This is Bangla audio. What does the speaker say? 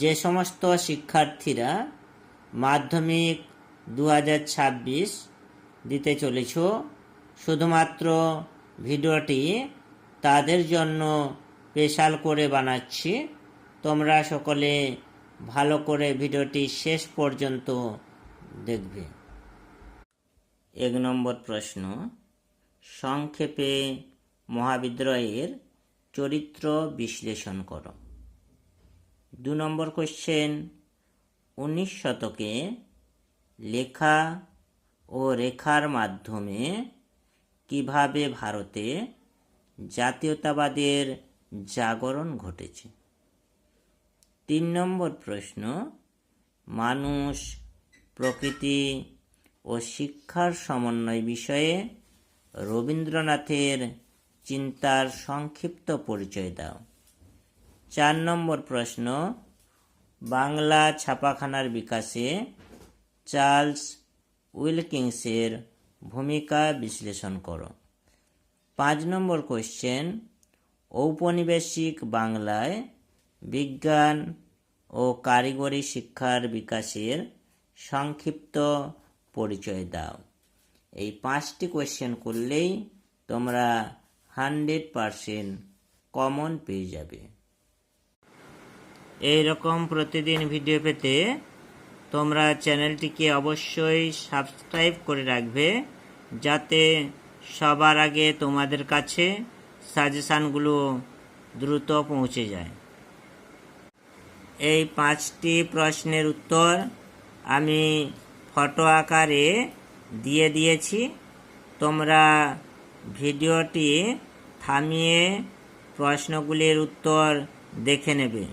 যে সমস্ত শিক্ষার্থীরা মাধ্যমিক 2026 দিতে চলেছ, শুধুমাত্র ভিডিওটি তাদের জন্য স্পেশাল করে বানাচ্ছি। তোমরা সকলে ভালো করে ভিডিওটি শেষ পর্যন্ত দেখবে। 1 নম্বর প্রশ্ন, সংক্ষেপে মহাবিদ্রোহের চরিত্র বিশ্লেষণ করো। 2 নম্বর কোশ্চেন, 19 শতকে লেখা ও রেখার মাধ্যমে কিভাবে ভারতে জাতীয়তাবাদের জাগরণ ঘটেছে। 3 নম্বর প্রশ্ন, মানুষ, প্রকৃতি ও শিক্ষার সমন্বয় বিষয়ে রবীন্দ্রনাথের চিন্তার সংক্ষিপ্ত পরিচয় দাও। 4 নম্বর প্রশ্ন, বাংলা ছাপাখানার বিকাশে চার্লস উইলকিন্সের ভূমিকা বিশ্লেষণ করো। 5 নম্বর কোশ্চেন, ঔপনিবেশিক বাংলায় বিজ্ঞান ও কারিগরি শিক্ষার বিকাশের সংক্ষিপ্ত পরিচয় দাও। এই 5টি কোশ্চেন করলেই তোমরা 100% কমন পেয়ে যাবে। এই রকম প্রতিদিন ভিডিও পেতে তোমরা চ্যানেলটিকে অবশ্যই সাবস্ক্রাইব করে রাখবে, যাতে সবার আগে তোমাদের কাছে সাজেশানগুলো দ্রুত পৌঁছে যায়। এই 5টি প্রশ্নের উত্তর আমি ফটো আকারে দিয়ে দিয়েছি। তোমরা ভিডিওটি থামিয়ে প্রশ্নগুলির উত্তর দেখে নেবে।